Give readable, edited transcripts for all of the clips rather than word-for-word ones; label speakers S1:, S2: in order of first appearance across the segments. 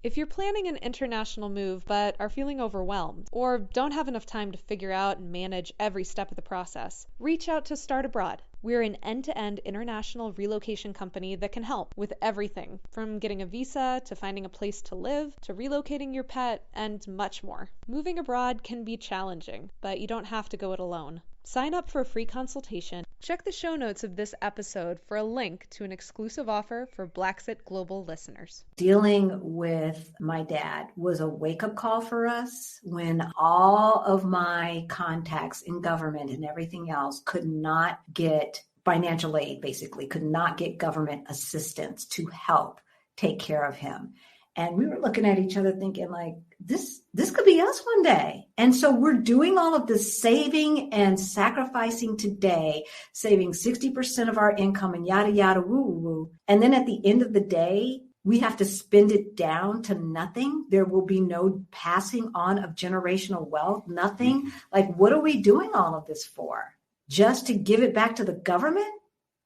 S1: If you're planning an international move but are feeling overwhelmed or don't have enough time to figure out and manage every step of the process, reach out to Start Abroad. We're an end-to-end international relocation company that can help with everything from getting a visa to finding a place to live to relocating your pet and much more. Moving abroad can be challenging, but you don't have to go it alone. Sign up for a free consultation. Check the show notes of this episode for a link to an exclusive offer for Blaxit Global listeners.
S2: Dealing with my dad was a wake-up call for us when all of my contacts in government and everything else could not get financial aid, basically, could not get government assistance to help take care of him. And we were looking at each other thinking like, this could be us one day. And so we're doing all of this saving and sacrificing today, saving 60% of our income and yada, yada, woo, woo, woo. And then at the end of the day, we have to spend it down to nothing. There will be no passing on of generational wealth, nothing. Like, what are we doing all of this for? Just to give it back to the government?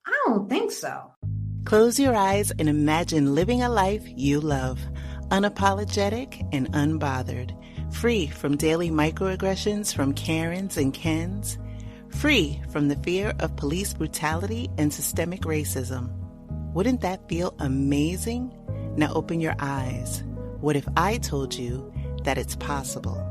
S2: I don't think so.
S3: Close your eyes and imagine living a life you love, unapologetic and unbothered, free from daily microaggressions from Karens and Kens, free from the fear of police brutality and systemic racism. Wouldn't that feel amazing? Now open your eyes. What if I told you that it's possible?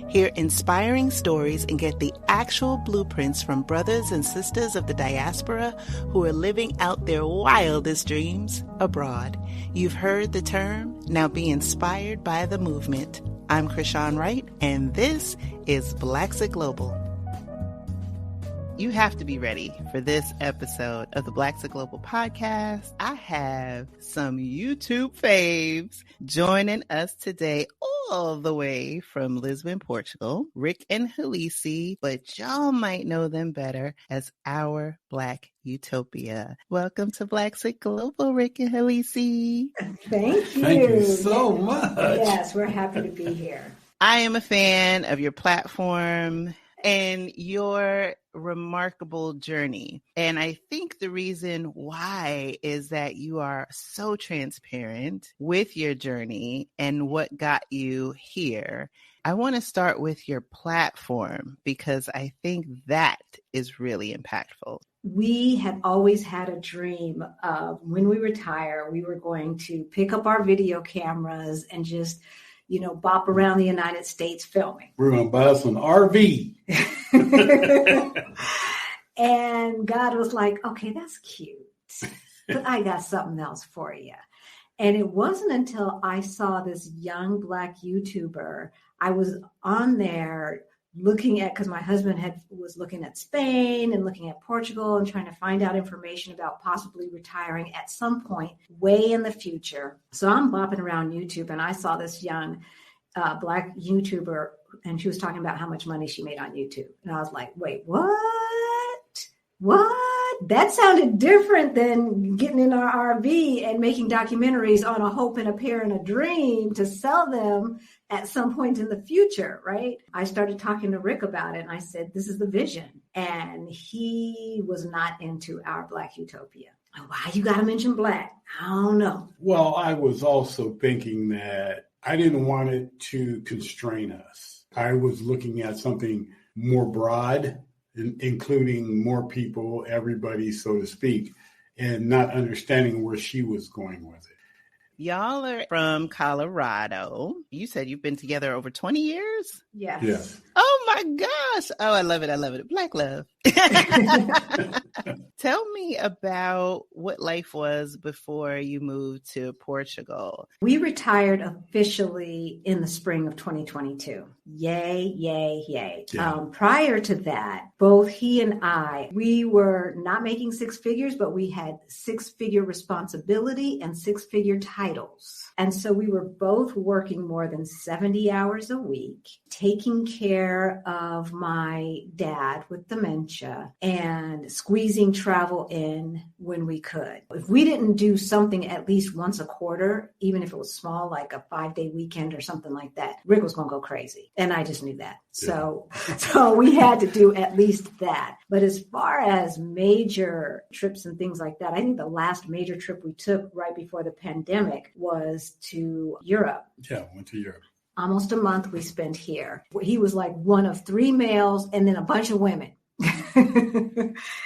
S3: Hear inspiring stories and get the actual blueprints from brothers and sisters of the diaspora who are living out their wildest dreams abroad. You've heard the term. Now be inspired by the movement. I'm Krishan Wright, and this is Blaxit Global. You have to be ready for this episode of the Blaxit Global podcast. I have some YouTube faves joining us today all the way from Lisbon, Portugal, Rick and Hillisi, but y'all might know them better as Our Black Utopia. Welcome to Blaxit Global, Rick and Hillisi.
S2: Thank you.
S4: Thank you so much.
S2: Yes, we're happy to be here.
S3: I am a fan of your platform and your remarkable journey. And I think the reason why is that you are so transparent with your journey and what got you here. I want to start with your platform because I think that is really impactful.
S2: We had always had a dream of when we retire, we were going to pick up our video cameras and just bop around the United States filming.
S4: We're going to buy us an RV.
S2: And God was like, okay, that's cute, but I got something else for you. And it wasn't until I saw this young Black YouTuber, I was on there looking at, because my husband was looking at Spain and looking at Portugal and trying to find out information about possibly retiring at some point way in the future. So I'm bopping around YouTube and I saw this young Black YouTuber and she was talking about how much money she made on YouTube. And I was like, wait, what? That sounded different than getting in our RV and making documentaries on a hope and a prayer and a dream to sell them at some point in the future, right? I started talking to Rick about it and I said, this is the vision. And he was not into Our Black Utopia. Why you got to mention Black? I don't know.
S4: Well, I was also thinking that I didn't want it to constrain us. I was looking at something more broad, including more people, everybody, so to speak, and not understanding where she was going with it.
S3: Y'all are from Colorado. You said you've been together over 20 years?
S2: Yes.
S4: Yes.
S3: Oh my gosh. Oh, I love it. I love it. Black love. Tell me about what life was before you moved to Portugal.
S2: We retired officially in the spring of 2022. Yay, yay, yay.
S4: Yeah.
S2: Prior to that, both he and I, we were not making six figures, but we had six-figure responsibility and six-figure titles. And so we were both working more than 70 hours a week, taking care of my dad with dementia dementia and squeezing travel in when we could. If we didn't do something at least once a quarter, even if it was small, like a 5-day weekend or something like that, Rick was going to go crazy. And I just knew that. So we had to do at least that. But as far as major trips and things like that, I think the last major trip we took right before the pandemic was to Europe.
S4: Yeah, went to Europe.
S2: Almost a month we spent here. He was like one of 3 males and then a bunch of women.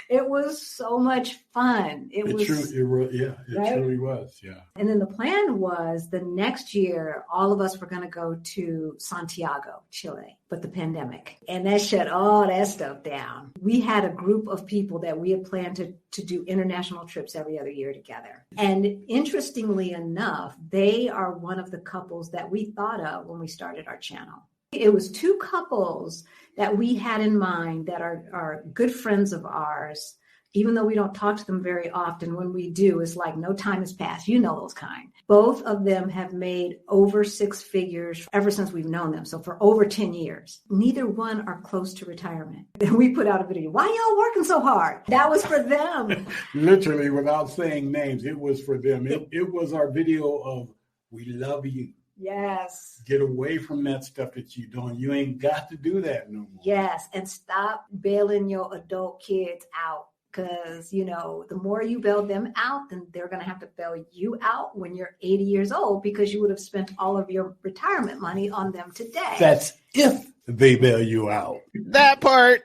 S2: It was so much fun. It truly was. Yeah. And then the plan was the next year, all of us were going to go to Santiago, Chile, but the pandemic. And that shut all that stuff down. We had a group of people that we had planned to do international trips every other year together. And interestingly enough, they are one of the couples that we thought of when we started our channel. It was 2 couples that we had in mind that are good friends of ours. Even though we don't talk to them very often, when we do, it's like no time has passed. You know those kind. Both of them have made over 6 figures ever since we've known them. So for over 10 years. Neither one are close to retirement. And we put out a video. Why y'all working so hard? That was for them.
S4: Literally, without saying names, it was for them. It was our video of, we love you.
S2: Yes.
S4: Get away from that stuff that you're doing. You ain't got to do that no more.
S2: Yes. And stop bailing your adult kids out. Because, the more you bail them out, then they're going to have to bail you out when you're 80 years old because you would have spent all of your retirement money on them today.
S4: That's if they bail you out.
S3: That part.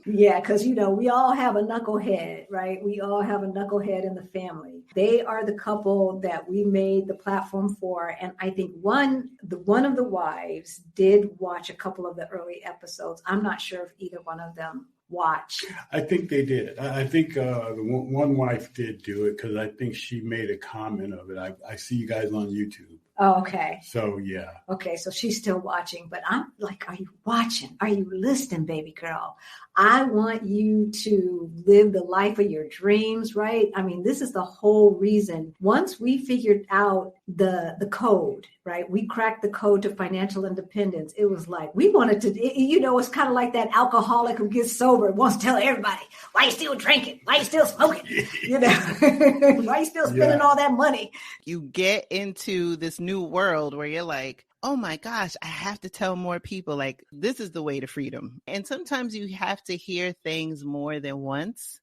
S2: Yeah, because, we all have a knucklehead, right? We all have a knucklehead in the family. They are the couple that we made the platform for. And I think one of the wives did watch a couple of the early episodes. I'm not sure if either one of them watch.
S4: I think they did. I think the one wife did do it because I think she made a comment of it. I see you guys on YouTube.
S2: Oh, okay.
S4: So, yeah.
S2: Okay, so she's still watching, but I'm like, are you watching? Are you listening, baby girl? I want you to live the life of your dreams, right? I mean, this is the whole reason. Once we figured out the code, right? We cracked the code to financial independence. It was like, we wanted to, it's kind of like that alcoholic who gets sober and wants to tell everybody, why you still drinking? Why you still smoking? Why you still spending all that money?
S3: You get into this new world where you're like, oh my gosh, I have to tell more people, like, this is the way to freedom. And sometimes you have to hear things more than once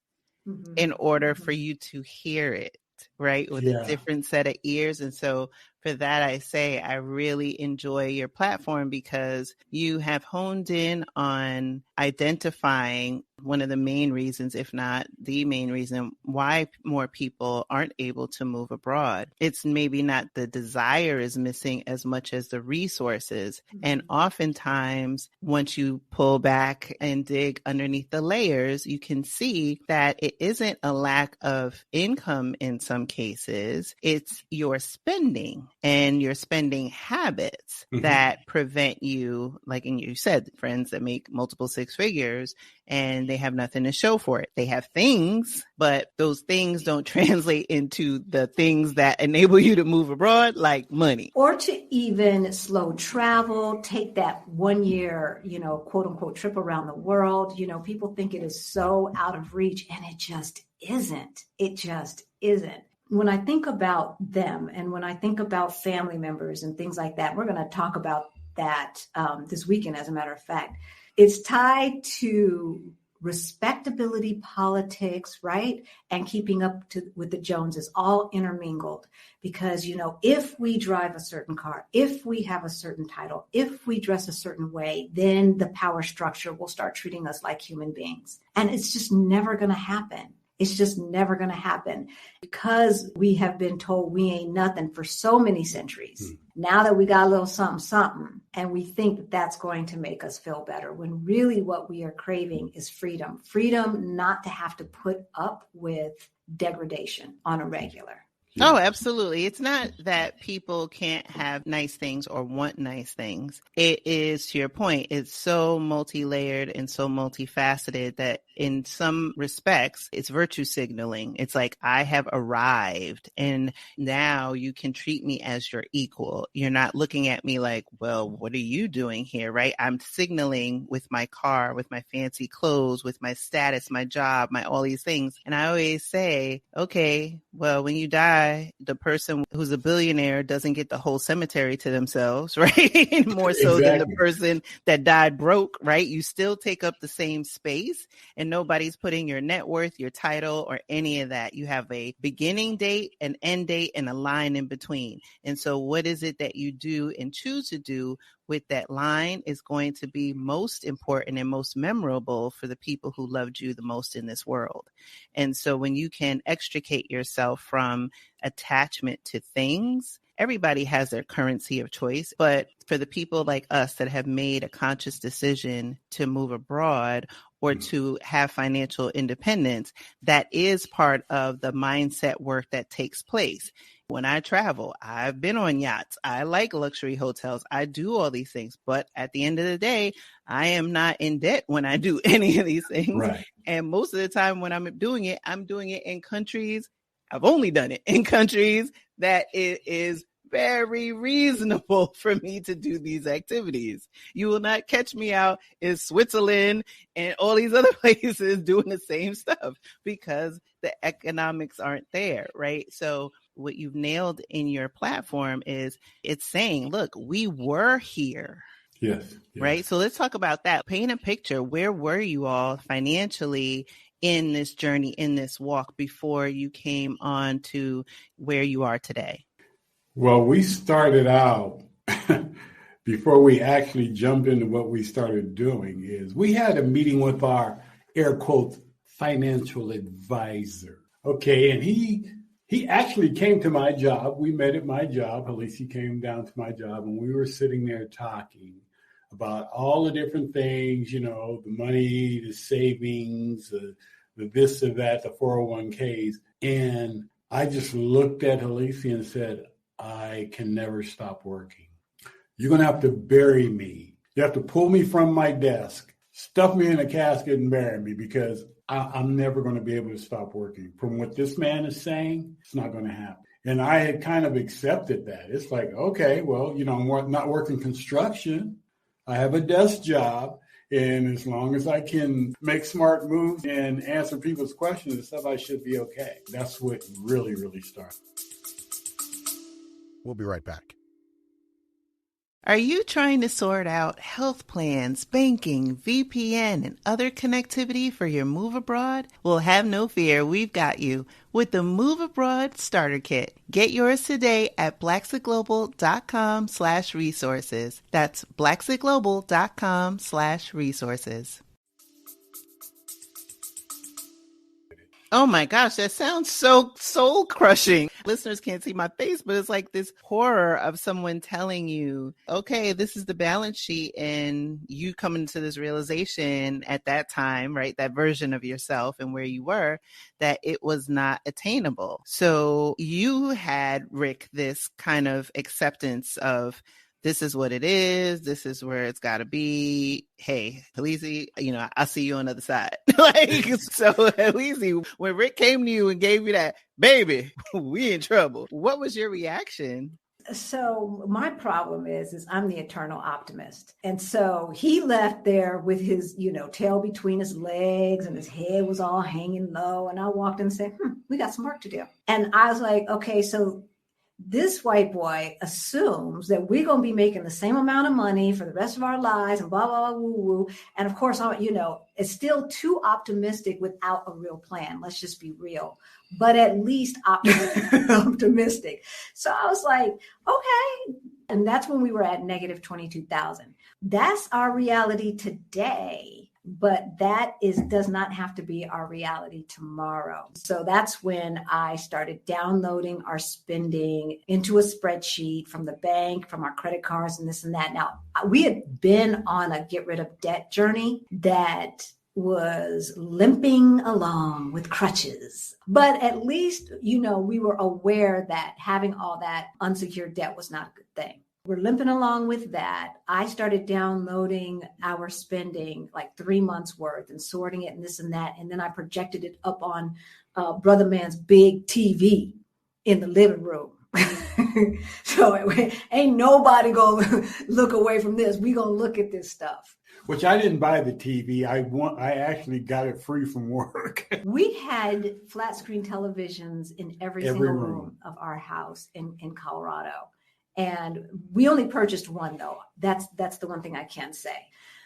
S3: in order for you to hear it, right? With a different set of ears. And so for that, I say I really enjoy your platform because you have honed in on identifying one of the main reasons, if not the main reason, why more people aren't able to move abroad. It's maybe not the desire is missing as much as the resources. And oftentimes, once you pull back and dig underneath the layers, you can see that it isn't a lack of income in some cases. It's your spending and your spending habits that prevent you, like you said, friends that make multiple 6 figures and they have nothing to show for it. They have things, but those things don't translate into the things that enable you to move abroad, like money.
S2: Or to even slow travel, take that 1 year, quote unquote trip around the world. People think it is so out of reach and it just isn't. It just isn't. When I think about them and when I think about family members and things like that, we're going to talk about that this weekend, as a matter of fact. It's tied to respectability politics, right? And keeping up with the Joneses, all intermingled. Because, if we drive a certain car, if we have a certain title, if we dress a certain way, then the power structure will start treating us like human beings. And it's just never going to happen. It's just never going to happen because we have been told we ain't nothing for so many centuries. Now that we got a little something, and we think that that's going to make us feel better, when really what we are craving is freedom. Freedom not to have to put up with degradation on a regular.
S3: Oh, absolutely. It's not that people can't have nice things or want nice things. It is, to your point, it's so multi-layered and so multifaceted that in some respects, it's virtue signaling. It's like, I have arrived and now you can treat me as your equal. You're not looking at me like, well, what are you doing here, right? I'm signaling with my car, with my fancy clothes, with my status, my job, my all these things. And I always say, okay, well, when you die, the person who's a billionaire doesn't get the whole cemetery to themselves, right? More so than the person that died broke, right? You still take up the same space and nobody's putting your net worth, your title, or any of that. You have a beginning date, an end date, and a line in between. And so what is it that you do and choose to do with that line is going to be most important and most memorable for the people who loved you the most in this world. And so when you can extricate yourself from attachment to things, everybody has their currency of choice. But for the people like us that have made a conscious decision to move abroad or to have financial independence, that is part of the mindset work that takes place. When I travel, I've been on yachts. I like luxury hotels. I do all these things. But at the end of the day, I am not in debt when I do any of these things.
S4: Right.
S3: And most of the time when I'm doing it in countries. I've only done it in countries that it is very reasonable for me to do these activities. You will not catch me out in Switzerland and all these other places doing the same stuff because the economics aren't there, right? So what you've nailed in your platform is it's saying, look, we were here.
S4: Yes.
S3: Right. So let's talk about that. Paint a picture. Where were you all financially in this journey, in this walk before you came on to where you are today?
S4: Well, we started out before we actually jumped into what we started doing is we had a meeting with our air quotes financial advisor. Okay. And he actually came to my job. We met at my job. Halisi came down to my job and we were sitting there talking about all the different things, you know, the money, the savings, the this or that, the 401ks. And I just looked at Halisi and said, I can never stop working. You're going to have to bury me. You have to pull me from my desk, stuff me in a casket and bury me because I'm never going to be able to stop working. From what this man is saying, it's not going to happen. And I had kind of accepted that. It's like, okay, well, you know, I'm not working construction. I have a desk job. And as long as I can make smart moves and answer people's questions and stuff, I should be okay. That's what really, really started.
S5: We'll be right back.
S3: Are you trying to sort out health plans, banking, VPN, and other connectivity for your move abroad? Well, have no fear. We've got you with the Move Abroad Starter Kit. Get yours today at blaxitglobal.com/resources. That's blaxitglobal.com/resources. Oh my gosh, that sounds so soul crushing. Listeners can't see my face, but it's like this horror of someone telling you, okay, this is the balance sheet, and you coming to this realization at that time, right? That version of yourself and where you were, that it was not attainable. So you had, Rick, this kind of acceptance of, this is what it is. This is where it's got to be. Hey, Halisi, you know, I'll see you on the other side. So Halisi, when Rick came to you and gave you that, baby, we in trouble. What was your reaction?
S2: So my problem is I'm the eternal optimist. And so he left there with his, you know, tail between his legs and his head was all hanging low. And I walked in and said, we got some work to do. And I was like, okay, so this white boy assumes that we're going to be making the same amount of money for the rest of our lives and blah, blah, blah, woo, woo. And of course, you know, it's still too optimistic without a real plan. Let's just be real, but at least optimistic. So I was like, okay. And that's when we were at negative 22,000. That's our reality today. But that does not have to be our reality tomorrow. So that's when I started downloading our spending into a spreadsheet from the bank, from our credit cards and this and that. Now, we had been on a get rid of debt journey that was limping along with crutches. But at least, we were aware that having all that unsecured debt was not a good thing. We're limping along with that. I started downloading our spending like 3 months worth and sorting it and this and that. And then I projected it up on Brother Man's big TV in the living room. So ain't nobody gonna look away from this. We gonna look at this stuff.
S4: Which I didn't buy the TV. I actually got it free from work.
S2: We had flat screen televisions in every single room of our house in Colorado. And we only purchased one though. That's the one thing I can say.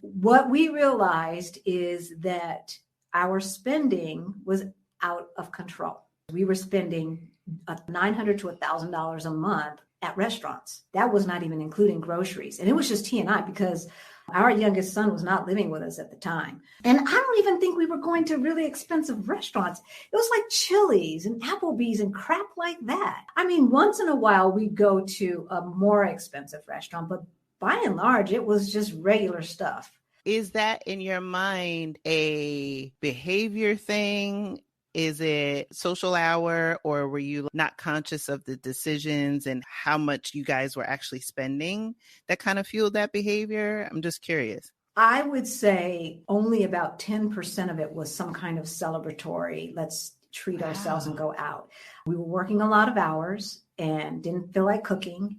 S2: What we realized is that our spending was out of control. We were spending $900 to $1,000 a month at restaurants. That was not even including groceries. And it was just he and I, because our youngest son was not living with us at the time. And I don't even think we were going to really expensive restaurants. It was like Chili's and Applebee's and crap like that. I mean, once in a while we'd go to a more expensive restaurant, but by and large, it was just regular stuff.
S3: Is that in your mind a behavior thing? Is it social hour, or were you not conscious of the decisions and how much you guys were actually spending that kind of fueled that behavior? I'm just curious.
S2: I would say only about 10% of it was some kind of celebratory, let's treat ourselves and go out. We were working a lot of hours and didn't feel like cooking.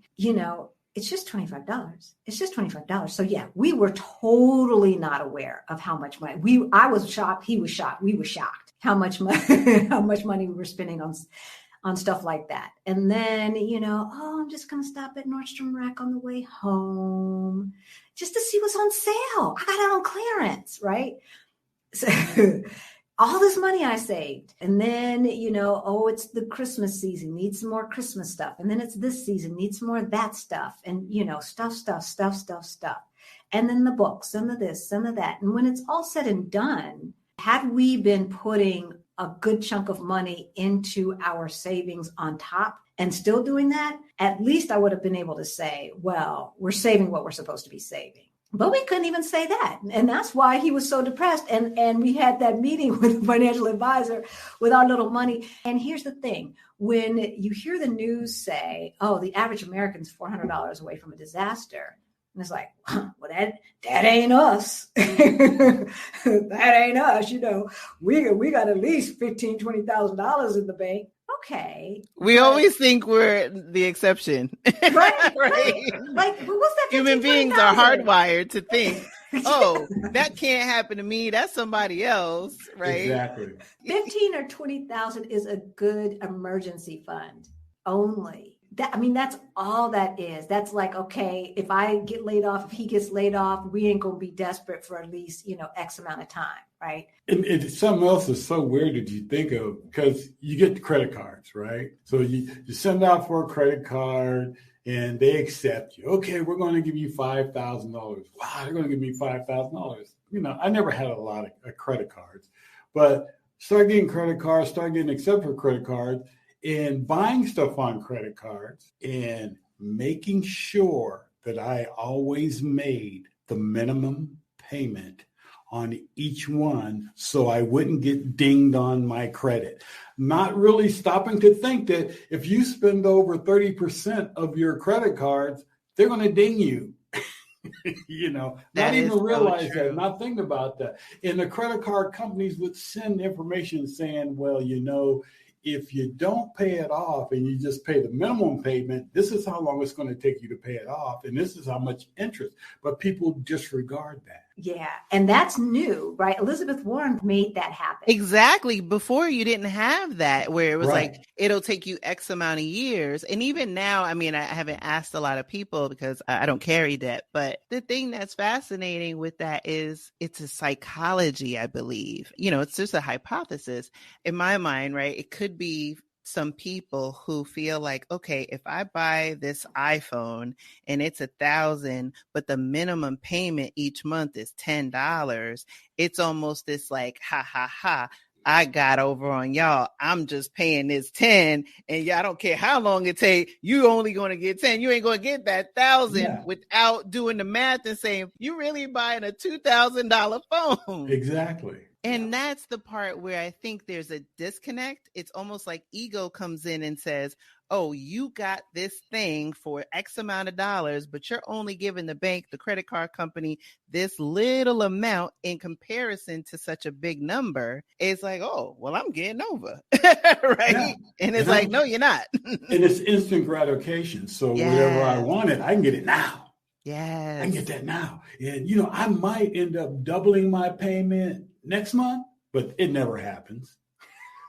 S2: It's just $25. It's just $25. So yeah, we were totally not aware of how much money. I was shocked. He was shocked. We were shocked how much money we were spending on stuff like that. And then, I'm just going to stop at Nordstrom Rack on the way home just to see what's on sale. I got it on clearance, right? So all this money I saved. And then, it's the Christmas season, need some more Christmas stuff. And then it's this season, need some more of that stuff. And, stuff. And then the books and the this and the that. And when it's all said and done, had we been putting a good chunk of money into our savings on top and still doing that, at least I would have been able to say, well, we're saving what we're supposed to be saving. But we couldn't even say that. And that's why he was so depressed. And we had that meeting with the financial advisor with our little money. And here's the thing. When you hear the news say, oh, the average American's $400 away from a disaster, and it's like, well, that ain't us. That ain't us. We got at least $15,000, $20,000 in the bank. Okay.
S3: We always think we're the exception.
S2: Right. Like, what's that?
S3: Human beings are hardwired to think, oh, that can't happen to me. That's somebody else, right?
S4: Exactly.
S2: 15 or 20,000 is a good emergency fund only. That's all that is. That's like, okay, if I get laid off, if he gets laid off, we ain't going to be desperate for at least, X amount of time, right?
S4: And something else is so weird that you think of, because you get the credit cards, right? So you send out for a credit card and they accept you. Okay, we're going to give you $5,000. Wow, they're going to give me $5,000. I never had a lot of credit cards, but start getting credit cards, start getting accepted for credit cards, and buying stuff on credit cards and making sure that I always made the minimum payment on each one so I wouldn't get dinged on my credit. Not really stopping to think that if you spend over 30% of your credit cards, they're going to ding you. Not even realize that, not think about that. And the credit card companies would send information saying, well, if you don't pay it off and you just pay the minimum payment, this is how long it's going to take you to pay it off. And this is how much interest. But people disregard that.
S2: Yeah. And that's new, right? Elizabeth Warren made that happen.
S3: Exactly. Before you didn't have that, where it was like, it'll take you X amount of years. And even now, I haven't asked a lot of people because I don't carry debt. But the thing that's fascinating with that is it's a psychology, I believe. It's just a hypothesis in my mind, right? It could be some people who feel like, okay, if I buy this iPhone and it's $1,000, but the minimum payment each month is $10, it's almost this like, ha, I got over on y'all. I'm just paying this 10 and y'all don't care how long it takes. You only going to get 10. You ain't going to get that 1,000 without doing the math and saying, you really buying a $2,000 phone.
S4: Exactly.
S3: And that's the part where I think there's a disconnect. It's almost like ego comes in and says, oh, you got this thing for X amount of dollars, but you're only giving the bank, the credit card company, this little amount in comparison to such a big number. It's like, oh, well, I'm getting over. Right. Yeah. And it's like, no, you're not.
S4: And it's instant gratification. So whatever I wanted, I can get it now.
S3: Yes.
S4: I can get that now. And, I might end up doubling my payment next month, but it never happens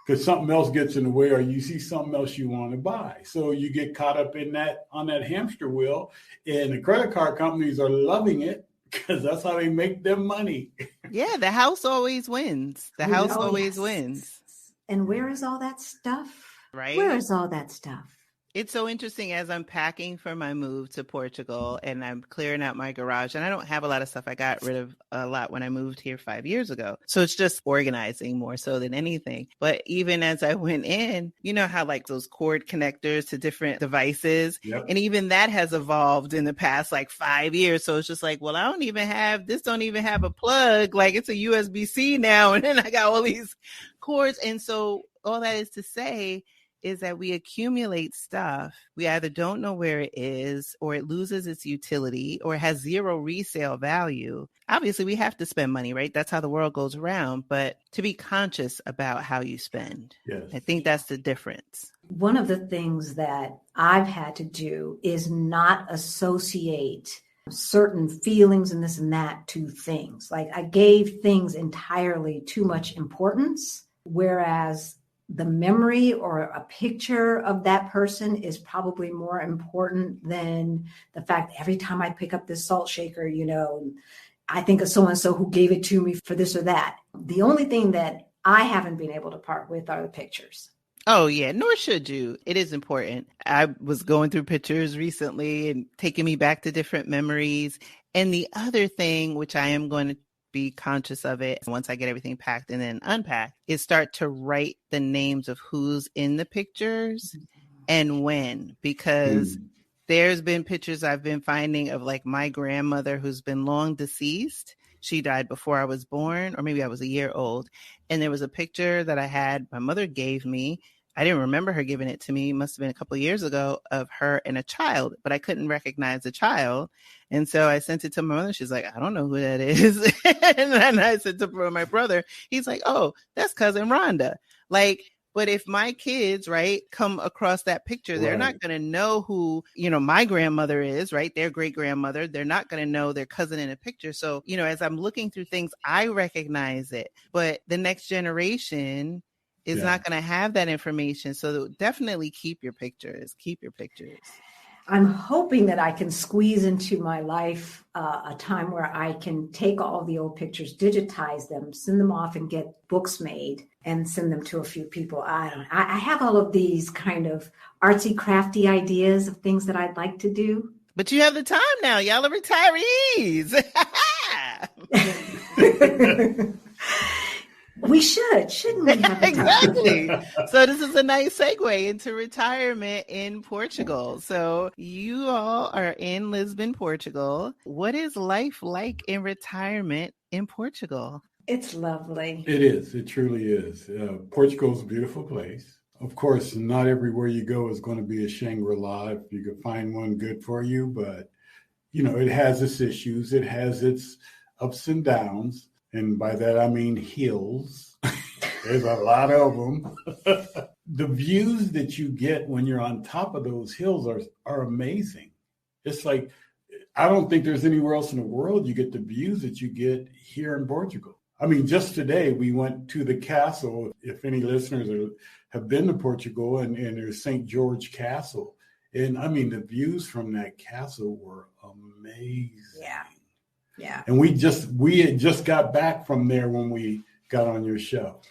S4: because something else gets in the way or you see something else you want to buy. So you get caught up in that on that hamster wheel, and the credit card companies are loving it because that's how they make their money.
S3: Yeah, the house always wins. The house always wins.
S2: And where is all that stuff?
S3: Right?
S2: Where is all that stuff?
S3: It's so interesting as I'm packing for my move to Portugal and I'm clearing out my garage, and I don't have a lot of stuff. I got rid of a lot when I moved here 5 years ago. So it's just organizing more so than anything. But even as I went in, you know how like those cord connectors to different devices, and even that has evolved in the past like 5 years. So it's just like, well, don't even have a plug. Like it's a USB-C now. And then I got all these cords. And so all that is to say is that we accumulate stuff. We either don't know where it is, or it loses its utility, or has zero resale value. Obviously, we have to spend money, right? That's how the world goes around. But to be conscious about how you spend, I think that's the difference.
S2: One of the things that I've had to do is not associate certain feelings and this and that to things. Like I gave things entirely too much importance, whereas the memory or a picture of that person is probably more important than the fact that every time I pick up this salt shaker, I think of so-and-so who gave it to me for this or that. The only thing that I haven't been able to part with are the pictures.
S3: Oh, yeah. Nor should you. It is important. I was going through pictures recently and taking me back to different memories. And the other thing, which I am going to be conscious of it once I get everything packed and then unpacked, is start to write the names of who's in the pictures and when, because there's been pictures I've been finding of like my grandmother who's been long deceased. She died before I was born, or maybe I was a year old. And there was a picture that I had, my mother gave me. I didn't remember her giving it to me. It must have been a couple of years ago, of her and a child, but I couldn't recognize the child. And so I sent it to my mother. She's like, I don't know who that is. And then I sent it to my brother. He's like, oh, that's cousin Rhonda. Like, but if my kids, right, come across that picture, they're not going to know who, my grandmother is, right? Their great grandmother. They're not going to know their cousin in a picture. So, as I'm looking through things, I recognize it. But the next generation is not going to have that information. So definitely keep your pictures.
S2: I'm hoping that I can squeeze into my life a time where I can take all the old pictures, digitize them, send them off and get books made and send them to a few people. I have all of these kind of artsy, crafty ideas of things that I'd like to do.
S3: But you have the time now. Y'all are retirees.
S2: We shouldn't we?
S3: Exactly. So this is a nice segue into retirement in Portugal. So you all are in Lisbon, Portugal. What is life like in retirement in Portugal?
S2: It's lovely.
S4: It is. It truly is. Portugal's a beautiful place. Of course, not everywhere you go is going to be a Shangri-La if you could find one good for you. But, it has its issues. It has its ups and downs. And by that, I mean hills. There's a lot of them. The views that you get when you're on top of those hills are amazing. It's like, I don't think there's anywhere else in the world you get the views that you get here in Portugal. I mean, just today we went to the castle. If any listeners have been to Portugal, and there's St. George Castle. And I mean, the views from that castle were amazing.
S2: Yeah.
S4: And we had just got back from there when we got on your show.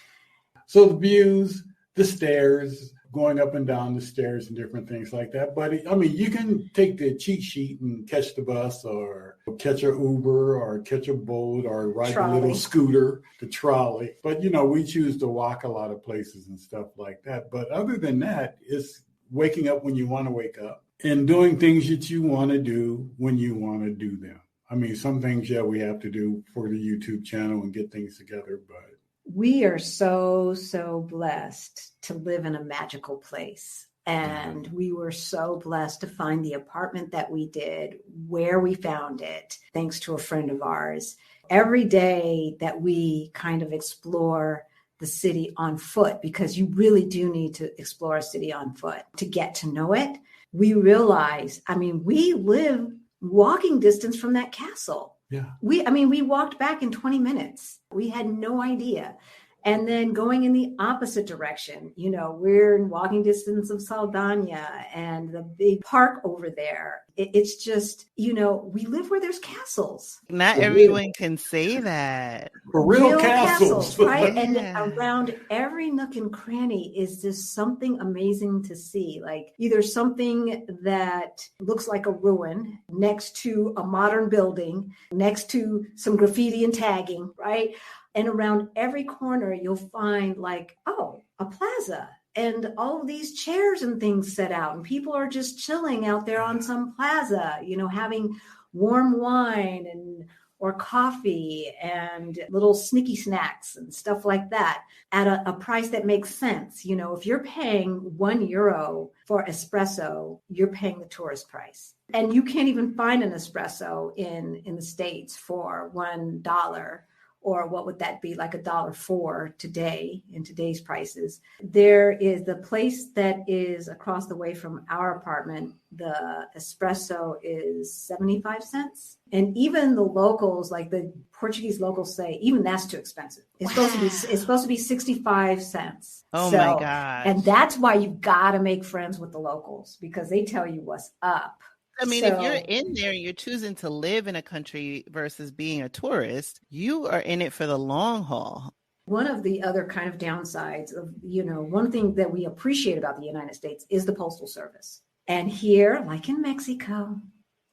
S4: So the views, the stairs, going up and down the stairs and different things like that. But I mean, you can take the cheat sheet and catch the bus or catch an Uber or catch a boat or ride a little scooter, the trolley. But, we choose to walk a lot of places and stuff like that. But other than that, it's waking up when you want to wake up and doing things that you want to do when you want to do them. I mean, some things, we have to do for the YouTube channel and get things together, but
S2: We are so blessed to live in a magical place. And we were so blessed to find the apartment that we did, where we found it, thanks to a friend of ours. Every day that we kind of explore the city on foot, because you really do need to explore a city on foot to get to know it, we realize, we live walking distance from that castle.
S4: Yeah.
S2: We walked back in 20 minutes. We had no idea. And then going in the opposite direction, we're in walking distance of Saldana and the big park over there. It's just, we live where there's castles.
S3: Not everyone can say that.
S4: For real castles.
S2: Right? And around every nook and cranny is just something amazing to see. Like either something that looks like a ruin next to a modern building, next to some graffiti and tagging, right? And around every corner, you'll find a plaza and all of these chairs and things set out. And people are just chilling out there on some plaza, having warm wine or coffee and little sneaky snacks and stuff like that at a price that makes sense. If you're paying €1 for espresso, you're paying the tourist price. And you can't even find an espresso in the States for $1. Or what would that be, like $1.04 today in today's prices. There is the place that is across the way from our apartment. The espresso is 75 cents. And even the locals, like the Portuguese locals say, even that's too expensive. It's supposed to be 65 cents.
S3: Oh my gosh.
S2: And that's why you've got to make friends with the locals, because they tell you what's up.
S3: If you're in there and you're choosing to live in a country versus being a tourist, you are in it for the long haul.
S2: One of the other kind of downsides of, one thing that we appreciate about the United States is the Postal Service. And here, like in Mexico,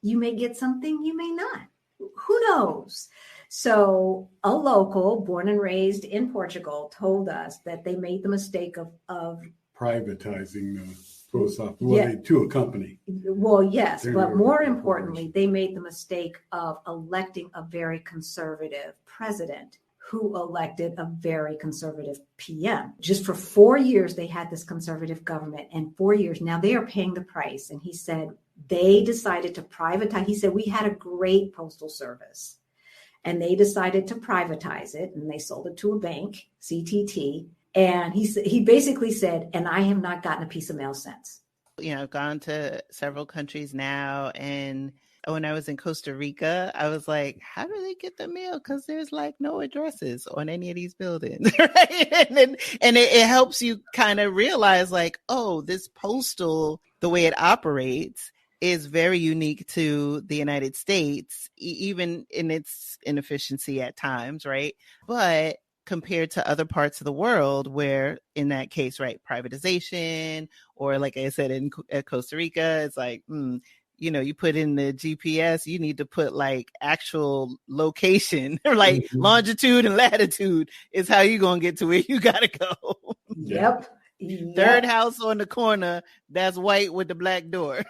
S2: you may get something, you may not. Who knows? So a local born and raised in Portugal told us that they made the mistake of
S4: privatizing the post office to a company.
S2: Well, yes, but more importantly, they made the mistake of electing a very conservative president who elected a very conservative PM. Just for 4 years, they had this conservative government, and 4 years now they are paying the price. And he said they decided to privatize. He said we had a great postal service, and they decided to privatize it, and they sold it to a bank, CTT. And he basically said, and I have not gotten a piece of mail since.
S3: I've gone to several countries now. And when I was in Costa Rica, I was like, how do they get the mail? Because there's no addresses on any of these buildings. Right? And it helps you kind of realize this postal, the way it operates is very unique to the United States, even in its inefficiency at times. Right. But compared to other parts of the world where, in that case, right, privatization, or like I said, at Costa Rica, it's you put in the GPS, you need to put actual location, longitude and latitude is how you're going to get to where you got to go.
S2: Yep.
S3: Third house on the corner, that's white with the black door.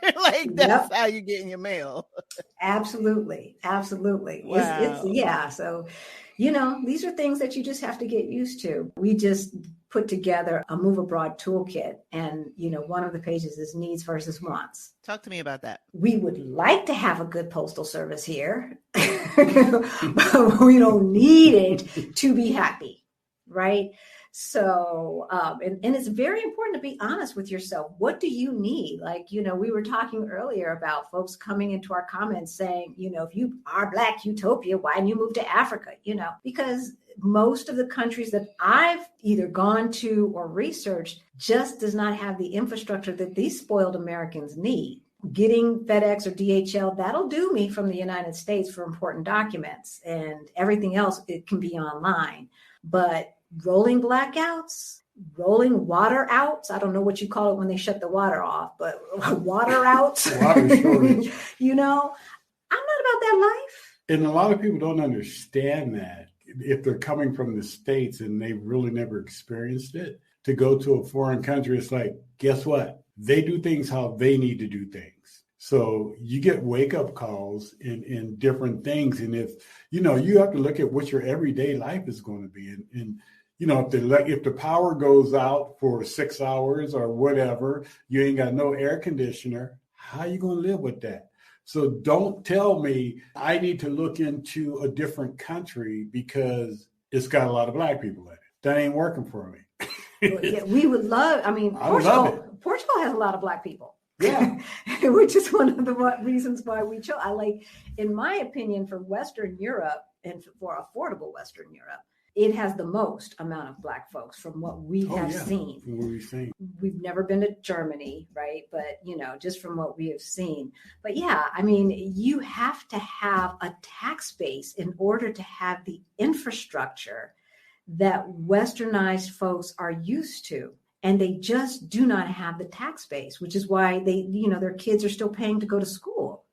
S3: That's how you get in your mail.
S2: Absolutely. Wow. So, these are things that you just have to get used to. We just put together a Move Abroad toolkit, and, one of the pages is needs versus wants.
S3: Talk to me about that.
S2: We would like to have a good postal service here, but we don't need it to be happy, right? So, and it's very important to be honest with yourself. What do you need? We were talking earlier about folks coming into our comments saying, if you are Black Utopia, why didn't you move to Africa? Because most of the countries that I've either gone to or researched just does not have the infrastructure that these spoiled Americans need. Getting FedEx or DHL, that'll do me from the United States for important documents, and everything else, it can be online. But rolling blackouts, rolling water outs. I don't know what you call it when they shut the water off, but water outs.
S4: Water shortage.
S2: I'm not about that life.
S4: And a lot of people don't understand that if they're coming from the States and they've really never experienced it, to go to a foreign country, it's guess what? They do things how they need to do things. So you get wake-up calls in different things. And if, you have to look at what your everyday life is going to be. And if the power goes out for 6 hours or whatever, you ain't got no air conditioner. How you going to live with that? So don't tell me I need to look into a different country because it's got a lot of Black people in it. That ain't working for me.
S2: Yeah, we would love, Portugal has a lot of Black people.
S4: Yeah.
S2: Which is one of the reasons why we chose. In my opinion, for Western Europe and for affordable Western Europe, it has the most amount of Black folks from what we have seen.
S4: From what we've seen.
S2: We've never been to Germany, right? But, just from what we have seen. But yeah, I mean, you have to have a tax base in order to have the infrastructure that Westernized folks are used to. And they just do not have the tax base, which is why their kids are still paying to go to school.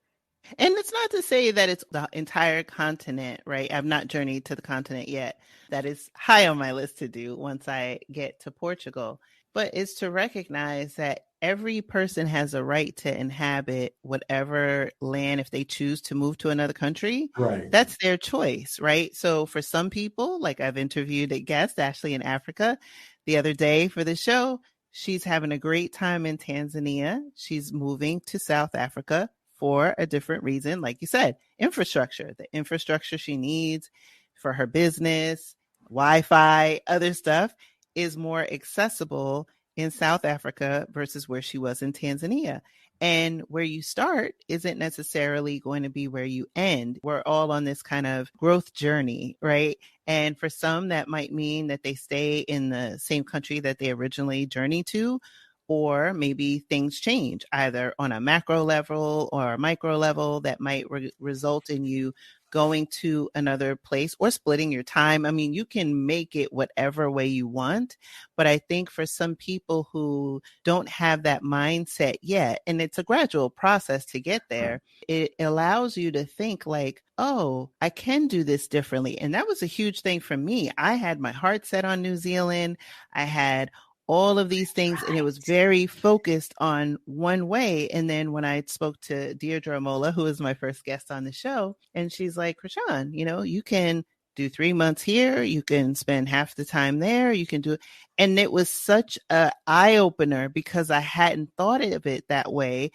S3: And it's not to say that it's the entire continent, right? I've not journeyed to the continent yet. That is high on my list to do once I get to Portugal. But it's to recognize that every person has a right to inhabit whatever land if they choose to move to another country.
S4: Right.
S3: That's their choice, right? So for some people, like I've interviewed a guest, Ashley, in Africa the other day for the show, she's having a great time in Tanzania. She's moving to South Africa for a different reason. Like you said, infrastructure, the infrastructure she needs for her business, Wi-Fi, other stuff is more accessible in South Africa versus where she was in Tanzania. And where you start isn't necessarily going to be where you end. We're all on this kind of growth journey, right? And for some, that might mean that they stay in the same country that they originally journeyed to, or maybe things change either on a macro level or a micro level that might result in you going to another place or splitting your time. I mean, you can make it whatever way you want, but I think for some people who don't have that mindset yet, and it's a gradual process to get there, it allows you to think like, oh, I can do this differently. And that was a huge thing for me. I had my heart set on New Zealand. I had all of these things, and it was very focused on one way. And then when I spoke to Deirdre Mola, who was my first guest on the show, and she's like, Krishan, you can do 3 months here, you can spend half the time there, you can do, and it was such a eye opener because I hadn't thought of it that way,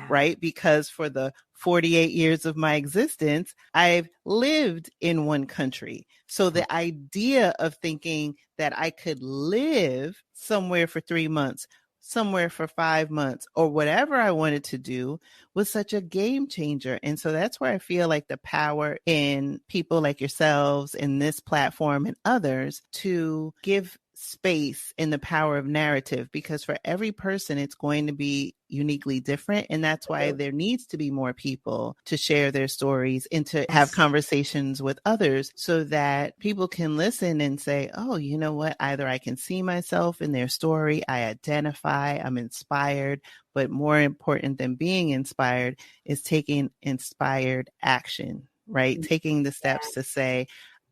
S3: right? Because for the 48 years of my existence, I've lived in one country. So the idea of thinking that I could live somewhere for 3 months, somewhere for 5 months, or whatever I wanted to do was such a game changer. And so that's where I feel like the power in people like yourselves in this platform and others to give space in the power of narrative, because for every person, it's going to be uniquely different. And that's why there needs to be more people to share their stories and to have conversations with others so that people can listen and say, oh, you know what? Either I can see myself in their story, I identify, I'm inspired, but more important than being inspired is taking inspired action, right? Taking the steps to say,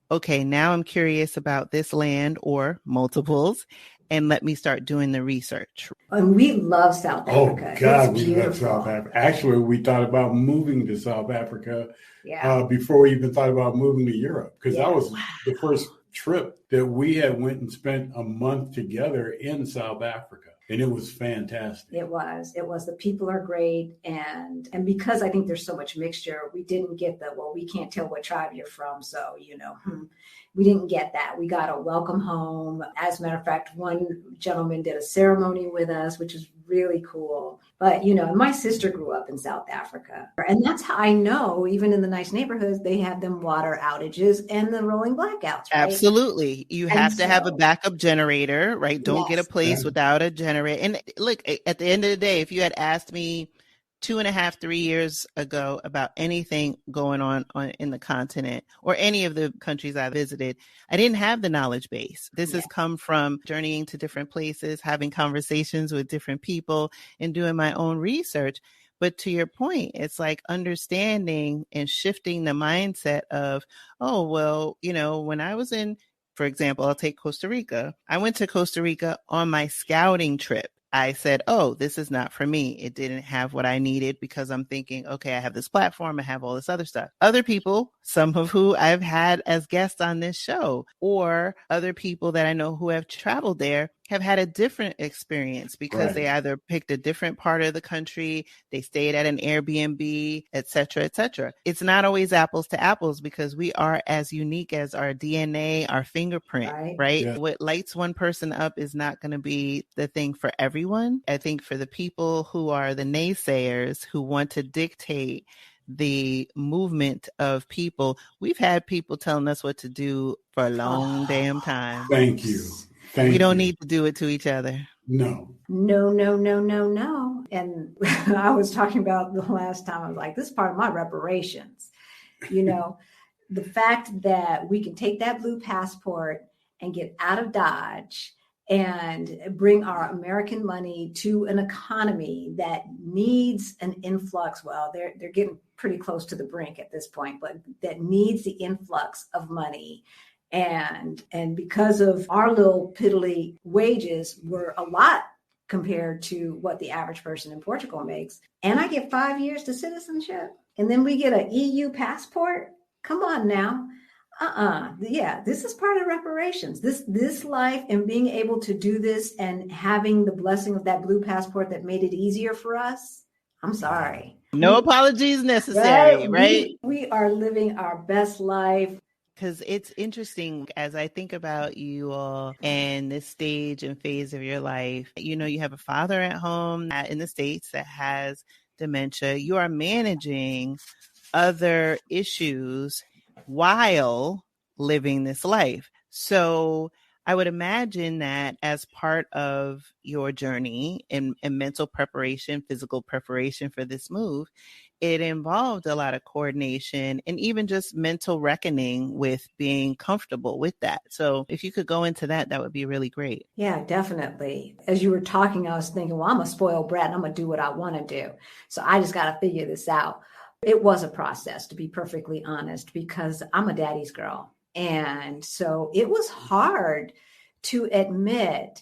S3: okay, now I'm curious about this land or multiples, and let me start doing the research.
S2: And we love South Africa.
S4: Oh, God, we love South Africa. Actually, we thought about moving to South Africa before we even thought about moving to Europe, because that was the first trip that we had went and spent a month together in South Africa. And it was fantastic.
S2: It was. The people are great. And because I think there's so much mixture, we didn't get we can't tell what tribe you're from. So, we didn't get that. We got a welcome home. As a matter of fact, one gentleman did a ceremony with us, which is really cool. But, my sister grew up in South Africa. And that's how I know, even in the nice neighborhoods, they have them water outages and the rolling blackouts. Right?
S3: Absolutely. You have to have a backup generator, right? Don't get a place without a generator. And look, at the end of the day, if you had asked me 2.5, 3 years ago about anything going on in the continent or any of the countries I visited, I didn't have the knowledge base. This has come from journeying to different places, having conversations with different people, and doing my own research. But to your point, it's like understanding and shifting the mindset of, oh, well, when I was in, for example, I'll take Costa Rica. I went to Costa Rica on my scouting trip. I said, oh, this is not for me. It didn't have what I needed because I'm thinking, okay, I have this platform, I have all this other stuff. Other people, some of who I've had as guests on this show, or other people that I know who have traveled there, have had a different experience because they either picked a different part of the country, they stayed at an Airbnb, et cetera, et cetera. It's not always apples to apples because we are as unique as our DNA, our fingerprint, right? Yeah. What lights one person up is not going to be the thing for everyone. I think for the people who are the naysayers who want to dictate the movement of people, we've had people telling us what to do for a long damn time.
S4: Thank you.
S3: We don't need to do it to each other.
S4: No.
S2: And I was talking about the last time, I was like, this is part of my reparations. You know, the fact that we can take that blue passport and get out of Dodge and bring our American money to an economy that needs an influx. Well, they're getting pretty close to the brink at this point, but that needs the influx of money. And because of our little piddly wages were a lot compared to what the average person in Portugal makes. And I get 5 years to citizenship. And then we get an EU passport. Come on now. Yeah, this is part of reparations. This life and being able to do this and having the blessing of that blue passport that made it easier for us. I'm sorry.
S3: No apologies necessary, right?
S2: We are living our best life.
S3: Because it's interesting as I think about you all and this stage and phase of your life. You know, you have a father at home in the States that has dementia. You are managing other issues while living this life. So I would imagine that as part of your journey in mental preparation, physical preparation for this move, it involved a lot of coordination and even just mental reckoning with being comfortable with that. So if you could go into that, that would be really great.
S2: Yeah, definitely. As you were talking, I was thinking, well, I'm a spoiled brat and I'm going to do what I want to do. So I just got to figure this out. It was a process, to be perfectly honest, because I'm a daddy's girl. And so it was hard to admit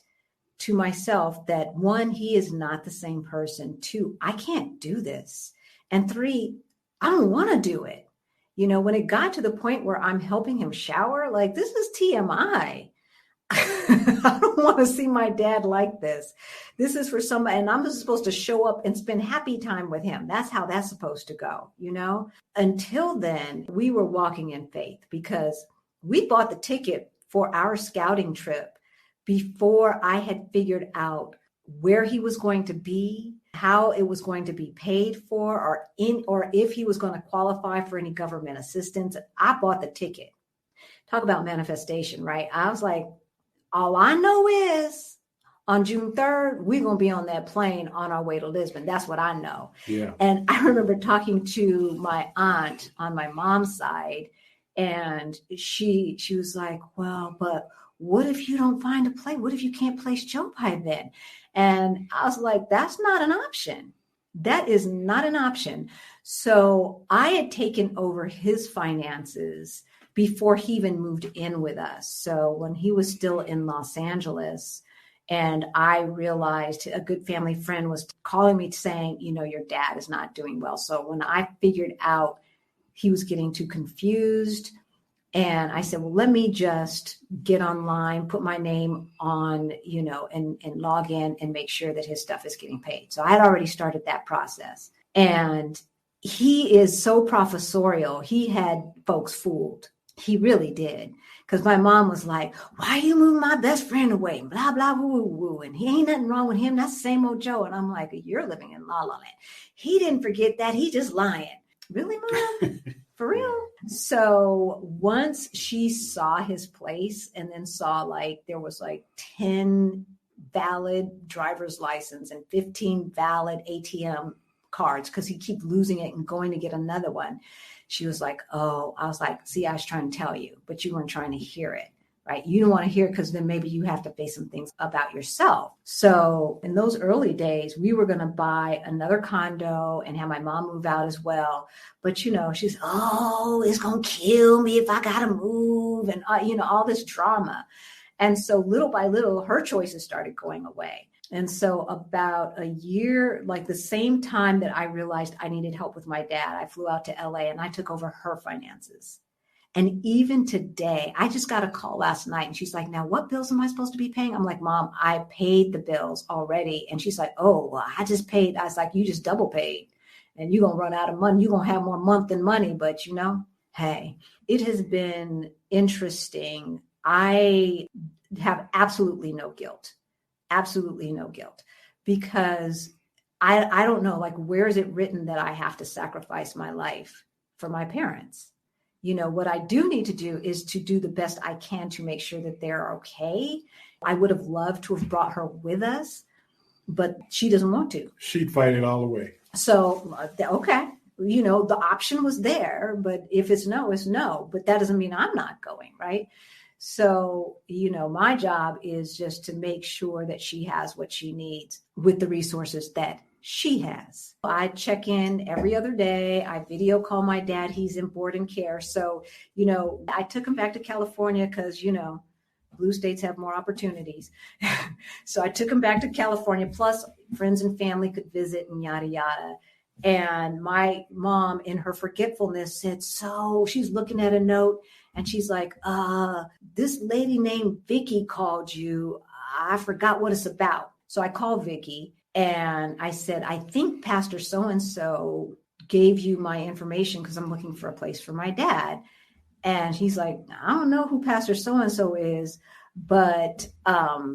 S2: to myself that, one, he is not the same person. Two, I can't do this. And three, I don't want to do it. You know, when it got to the point where I'm helping him shower, like, this is TMI. I don't want to see my dad like this. This is for somebody, and I'm supposed to show up and spend happy time with him. That's how that's supposed to go, you know? Until then, we were walking in faith because we bought the ticket for our scouting trip before I had figured out where he was going to be, how it was going to be paid for, or if he was going to qualify for any government assistance. I bought the ticket. Talk about manifestation, right? I was like, all I know is on June 3rd, we're going to be on that plane on our way to Lisbon. That's what I know. Yeah. And I remember talking to my aunt on my mom's side, and she was like, well, but what if you don't find a plane? What if you can't place Joe by then? And I was like, that's not an option. That is not an option. So I had taken over his finances before he even moved in with us. So when he was still in Los Angeles, and I realized a good family friend was calling me saying, you know, your dad is not doing well. So when I figured out he was getting too confused, and I said, well, let me just get online, put my name on, you know, and log in and make sure that his stuff is getting paid. So I had already started that process. And he is so professorial. He had folks fooled. He really did. Because my mom was like, why you move my best friend away? Blah, blah, woo, woo. And he ain't nothing wrong with him. That's the same old Joe. And I'm like, you're living in La La Land. He didn't forget that. He just lying. Really, Mom? For real? So once she saw his place and then saw like there was like 10 valid driver's license and 15 valid ATM cards, because he keep losing it and going to get another one. She was like, oh, I was like, see, I was trying to tell you, but you weren't trying to hear it, right? You don't want to hear it because then maybe you have to face some things about yourself. So in those early days, we were going to buy another condo and have my mom move out as well. But, you know, she's, oh, it's going to kill me if I got to move and, you know, all this drama. And so little by little, her choices started going away. And so about a year, like the same time that I realized I needed help with my dad, I flew out to LA and I took over her finances. And even today, I just got a call last night and she's like, now what bills am I supposed to be paying? I'm like, Mom, I paid the bills already. And she's like, oh, well, I just paid. I was like, you just double paid and you're going to run out of money. You're going to have more month than money. But hey, it has been interesting. I have absolutely no guilt because I don't know, like, where is it written that I have to sacrifice my life for my parents? What I do need to do is to do the best I can to make sure that they're okay. I would have loved to have brought her with us, but she doesn't want to.
S4: She'd fight it all the way.
S2: So, okay. The option was there, but if it's no, it's no. But that doesn't mean I'm not going, right? So, my job is just to make sure that she has what she needs with the resources that she has. I check in every other day. I video call my dad. He's in board and care. So, I took him back to California because, blue states have more opportunities. So I took him back to California, plus friends and family could visit and yada, yada. And my mom, in her forgetfulness, said, so she's looking at a note and she's like, this lady named Vicky called you. I forgot what it's about. So I called Vicky and I said, I think Pastor so-and-so gave you my information because I'm looking for a place for my dad. And he's like, I don't know who Pastor so-and-so is, but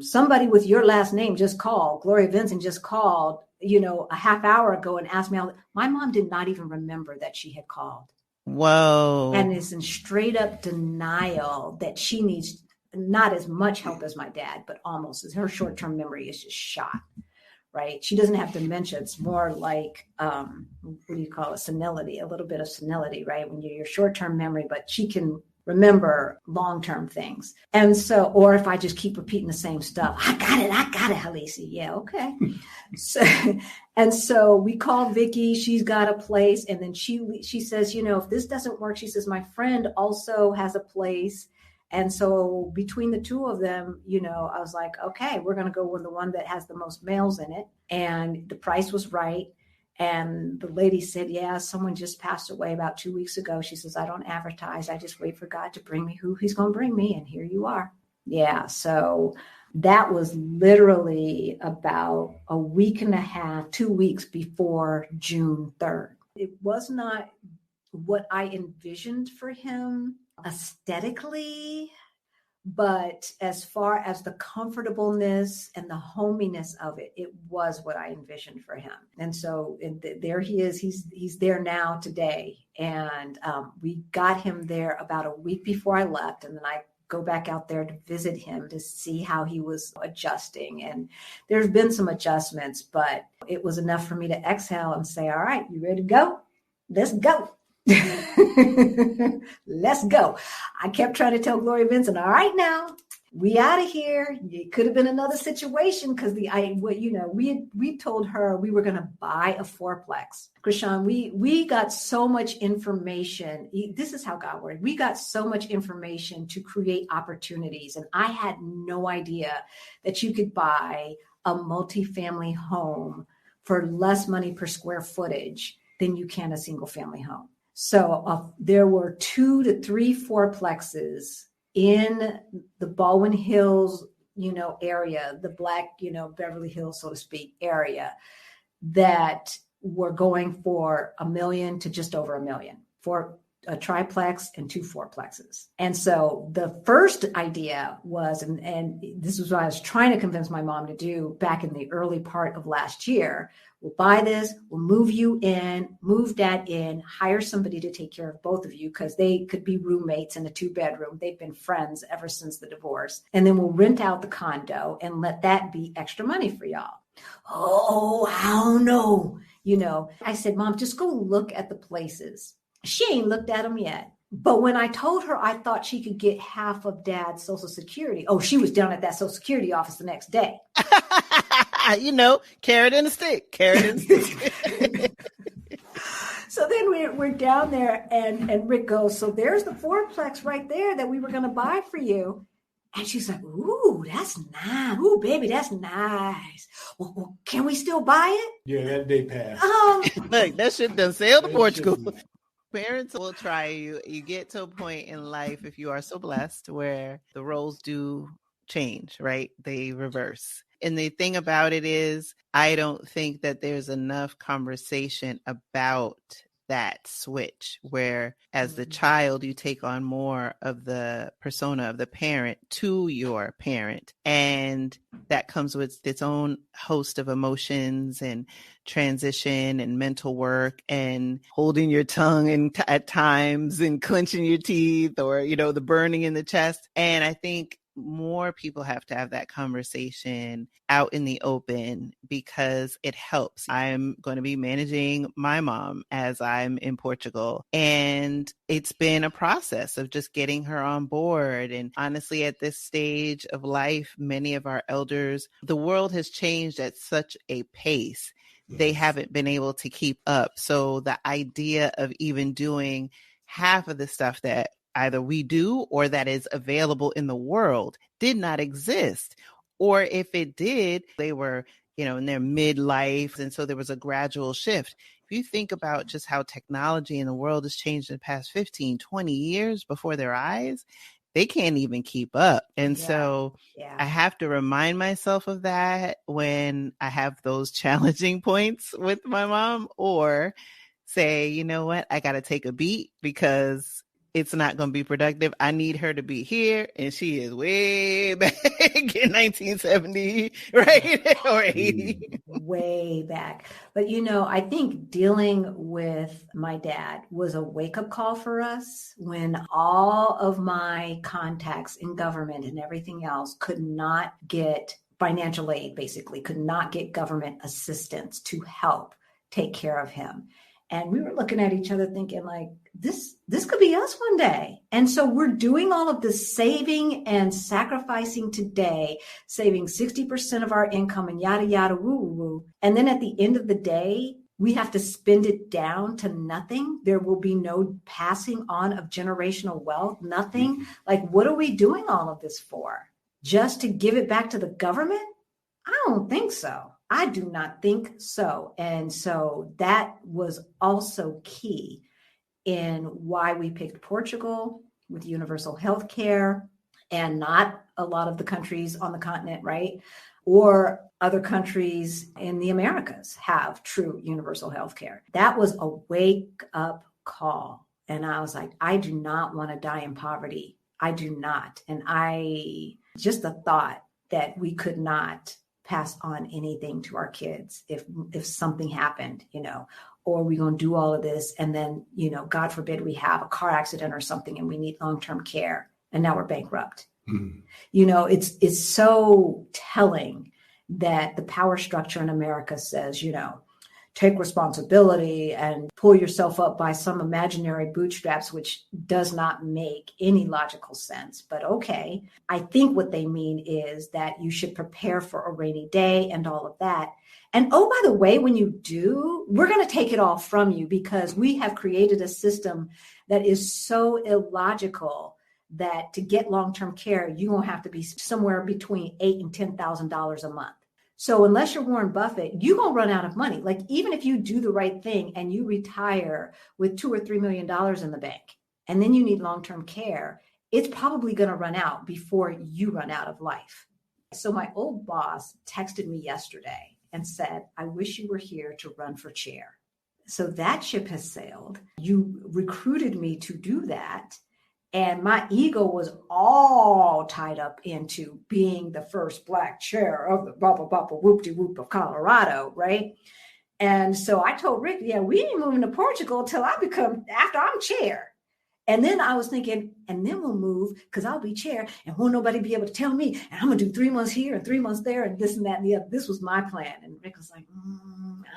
S2: somebody with your last name just called. Gloria Vinson just called, a half hour ago and asked me. My mom did not even remember that she had called.
S3: Whoa.
S2: And is in straight up denial that she needs not as much help as my dad, but almost. Her short-term memory is just shot, right? She doesn't have dementia. It's more like, what do you call it? Senility, a little bit of senility, right? When you're your short-term memory, but she can remember long-term things. And so, or if I just keep repeating the same stuff, I got it, Halisi. Yeah, okay. So we call Vicky, she's got a place. And then she says, if this doesn't work, she says, my friend also has a place. And so between the two of them, I was like, okay, we're going to go with the one that has the most males in it. And the price was right. And the lady said, yeah, someone just passed away about 2 weeks ago. She says, I don't advertise. I just wait for God to bring me who he's going to bring me. And here you are. Yeah. So that was literally about a week and a half, 2 weeks before June 3rd. It was not what I envisioned for him aesthetically, but as far as the comfortableness and the hominess of it, it was what I envisioned for him. And so there he is. He's there now today. And we got him there about a week before I left. And then I go back out there to visit him to see how he was adjusting. And there's been some adjustments, but it was enough for me to exhale and say, all right, you ready to go? Let's go. Let's go. I kept trying to tell Gloria Vinson, all right, now we out of here. It could have been another situation because we told her we were going to buy a fourplex. Krishan, we got so much information. This is how God worked. We got so much information to create opportunities. And I had no idea that you could buy a multifamily home for less money per square footage than you can a single family home. So there were 2 to 3 fourplexes in the Baldwin Hills, area, the Black, Beverly Hills, so to speak, area that were going for $1 million to just over $1 million for a triplex and 2 fourplexes. And so the first idea was, and this was what I was trying to convince my mom to do back in the early part of last year. We'll buy this, we'll move you in, move dad in, hire somebody to take care of both of you because they could be roommates in a 2-bedroom. They've been friends ever since the divorce. And then we'll rent out the condo and let that be extra money for y'all. Oh, I don't know. I said, Mom, just go look at the places. She ain't looked at them yet. But when I told her I thought she could get half of dad's Social Security, she was down at that Social Security office the next day.
S3: Carrot and a stick.
S2: So then we're down there and Rick goes, so there's the fourplex right there that we were going to buy for you. And she's like, ooh, that's nice. Ooh, baby, that's nice. Well, can we still buy it?
S4: Yeah, that day passed.
S3: Look, that shit done sailed to Portugal. Parents will try you. You get to a point in life, if you are so blessed, where the roles do change, right? They reverse. And the thing about it is, I don't think that there's enough conversation about that switch where as the child, you take on more of the persona of the parent to your parent. And that comes with its own host of emotions and transition and mental work and holding your tongue and at times and clenching your teeth or, the burning in the chest. And I think more people have to have that conversation out in the open because it helps. I'm going to be managing my mom as I'm in Portugal. And it's been a process of just getting her on board. And honestly, at this stage of life, many of our elders, the world has changed at such a pace. They haven't been able to keep up. So the idea of even doing half of the stuff that either we do or that is available in the world did not exist. Or if it did, they were, in their midlife. And so there was a gradual shift. If you think about just how technology in the world has changed in the past 15, 20 years before their eyes, they can't even keep up. And so I have to remind myself of that when I have those challenging points with my mom, or say, you know what, I got to take a beat because it's not going to be productive. I need her to be here. And she is way back in 1970, right? Or 80.
S2: Way back. But, I think dealing with my dad was a wake-up call for us when all of my contacts in government and everything else could not get financial aid, basically, could not get government assistance to help take care of him. And we were looking at each other thinking like, this could be us one day. And so we're doing all of this saving and sacrificing today, saving 60% of our income and yada, yada, woo, woo, woo. And then at the end of the day, we have to spend it down to nothing. There will be no passing on of generational wealth, nothing. Like, what are we doing all of this for? Just to give it back to the government? I don't think so. I do not think so. And so that was also key in why we picked Portugal with universal health care and not a lot of the countries on the continent, right? Or other countries in the Americas have true universal health care. That was a wake up call. And I was like, I do not want to die in poverty. I do not. And just the thought that we could not pass on anything to our kids if something happened, or we're going to do all of this. And then, God forbid we have a car accident or something and we need long-term care and now we're bankrupt. Mm-hmm. It's so telling that the power structure in America says, take responsibility and pull yourself up by some imaginary bootstraps, which does not make any logical sense. But okay, I think what they mean is that you should prepare for a rainy day and all of that. And oh, by the way, when you do, we're going to take it all from you because we have created a system that is so illogical that to get long-term care, you're going to have to be somewhere between $8,000 and $10,000 a month. So unless you're Warren Buffett, you're going to run out of money. Like even if you do the right thing and you retire with $2 or $3 million in the bank, and then you need long-term care, it's probably going to run out before you run out of life. So my old boss texted me yesterday and said, I wish you were here to run for chair. So that ship has sailed. You recruited me to do that. And my ego was all tied up into being the first Black chair of the blah, blah, blah, blah, whoop-de-whoop of Colorado, right? And so I told Rick, we ain't moving to Portugal till after I'm chair. And then I was thinking, and then we'll move because I'll be chair and won't nobody be able to tell me. And I'm going to do 3 months here and 3 months there and this and that and the other. This was my plan. And Rick was like,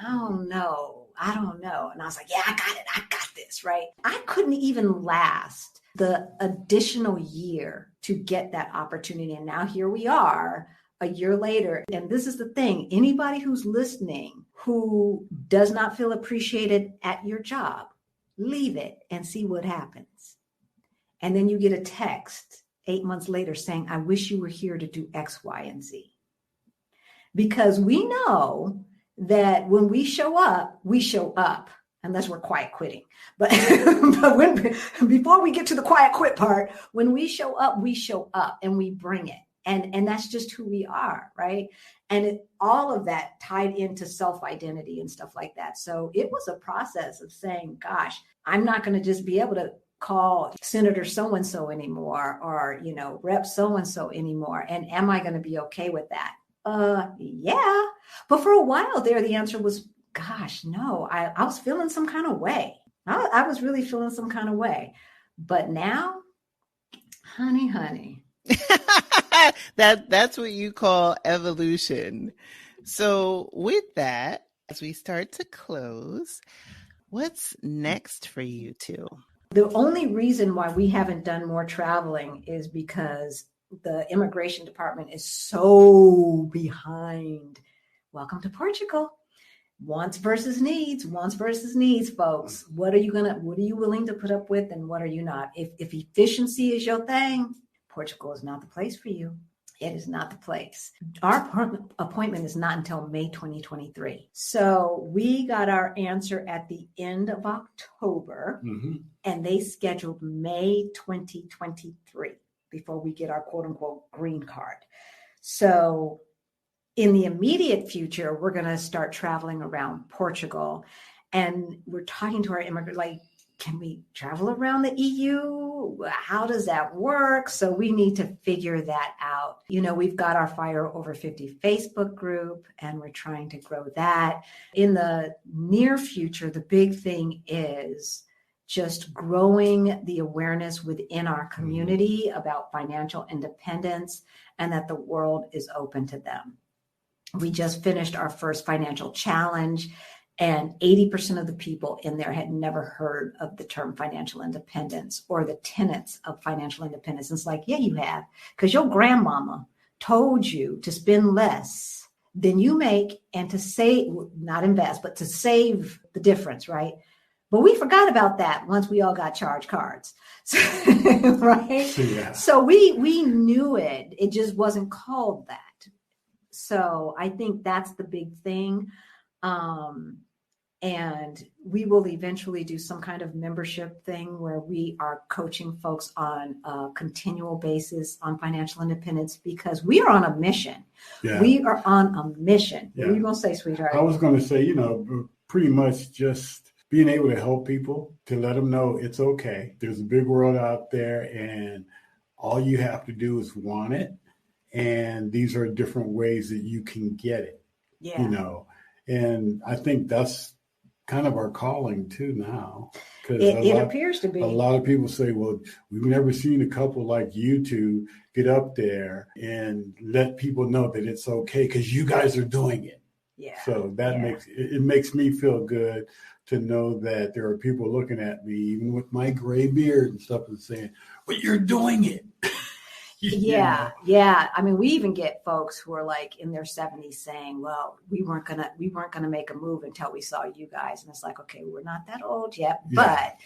S2: I don't know. And I was like, yeah, I got it. I got this, right? I couldn't even last the additional year to get that opportunity. And now here we are a year later. And this is the thing, anybody who's listening who does not feel appreciated at your job, leave it and see what happens. And then you get a text 8 months later saying, I wish you were here to do X, Y, and Z. Because we know that when we show up, unless we're quiet quitting. But, before we get to the quiet quit part, when we show up and we bring it. And that's just who we are, right? And all of that tied into self-identity and stuff like that. So it was a process of saying, gosh, I'm not going to just be able to call Senator so-and-so anymore, or, Rep so-and-so anymore. And am I going to be okay with that? Yeah. But for a while there, the answer was, gosh, no, I was feeling some kind of way. I was really feeling some kind of way. But now, honey.
S3: That's what you call evolution. So with that, as we start to close, what's next for you two?
S2: The only reason why we haven't done more traveling is because the immigration department is so behind. Welcome to Portugal. Wants versus needs, folks. What are you willing to put up with, and what are you not? If efficiency is your thing, Portugal is not the place for you. It is not the place. Our appointment is not until May 2023. So we got our answer at the end of October, and they scheduled May 2023 before we get our quote unquote green card. So in the immediate future, we're going to start traveling around Portugal, and we're talking to our immigrants, like, can we travel around the EU? How does that work? So we need to figure that out. We've got our Fire Over 50 Facebook group, and we're trying to grow that. In the near future, the big thing is just growing the awareness within our community about financial independence, and that the world is open to them. We just finished our first financial challenge, and 80% of the people in there had never heard of the term financial independence or the tenets of financial independence. And it's like, yeah, you have, because your grandmama told you to spend less than you make and to save, not invest, but to save the difference, right? But we forgot about that once we all got charged cards, right? Yeah. So we knew it. It just wasn't called that. So I think that's the big thing. And we will eventually do some kind of membership thing where we are coaching folks on a continual basis on financial independence, because we are on a mission. Yeah. We are on a mission. Yeah. What are you going to say, sweetheart?
S4: I was going to say, pretty much just being able to help people, to let them know it's okay. There's a big world out there, and all you have to do is want it. And these are different ways that you can get it, and I think that's kind of our calling too now.
S2: It appears to be.
S4: A lot of people say, well, we've never seen a couple like you two get up there and let people know that it's okay because you guys are doing it. Yeah. So that makes me feel good to know that there are people looking at me, even with my gray beard and stuff, and saying, but you're doing it.
S2: Yeah. I mean, we even get folks who are like in their 70s saying, well, we weren't gonna make a move until we saw you guys. And it's like, okay, we're not that old yet, but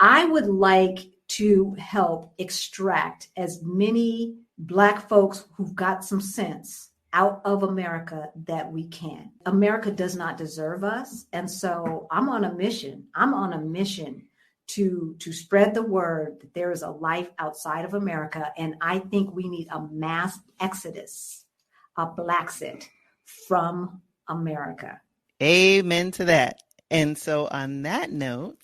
S2: I would like to help extract as many Black folks who've got some sense out of America that we can. America does not deserve us. And so I'm on a mission to spread the word that there is a life outside of America. And I think we need a mass exodus, a Blaxit from America.
S3: Amen to that. And so on that note,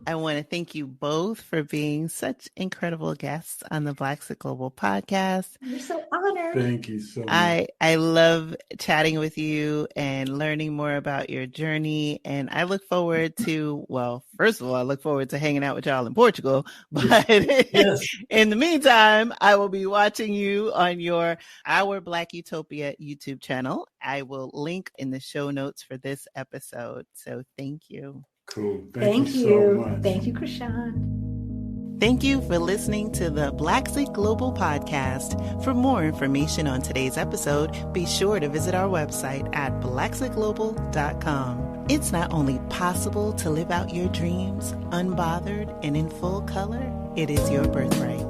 S3: I want to thank you both for being such incredible guests on the Blaxit Global podcast.
S2: You're so honored.
S4: Thank you so much.
S3: I love chatting with you and learning more about your journey. And I look forward to, well, first of all, I look forward to hanging out with y'all in Portugal. But yes. In the meantime, I will be watching you on your Our Black Utopia YouTube channel. I will link in the show notes for this episode. So thank you.
S4: Cool. Thank you so much.
S2: Thank you, Krishan.
S3: Thank you for listening to the Blaxit Global Podcast. For more information on today's episode, be sure to visit our website at blaxitglobal.com. It's not only possible to live out your dreams unbothered and in full color, it is your birthright.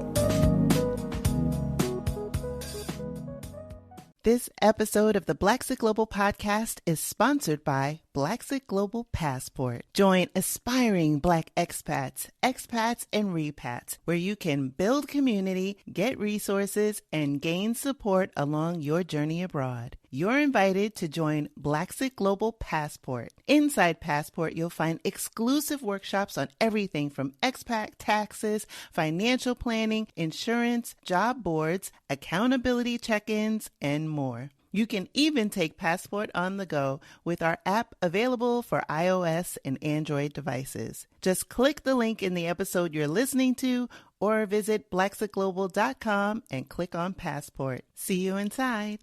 S3: This episode of the Blaxit Global Podcast is sponsored by Blaxit Global Passport. Join aspiring Black expats, and repats, where you can build community, get resources, and gain support along your journey abroad. You're invited to join Blaxit Global Passport. Inside Passport, you'll find exclusive workshops on everything from expat taxes, financial planning, insurance, job boards, accountability check-ins, and more. You can even take Passport on the go with our app available for iOS and Android devices. Just click the link in the episode you're listening to or visit blaxitglobal.com and click on Passport. See you inside.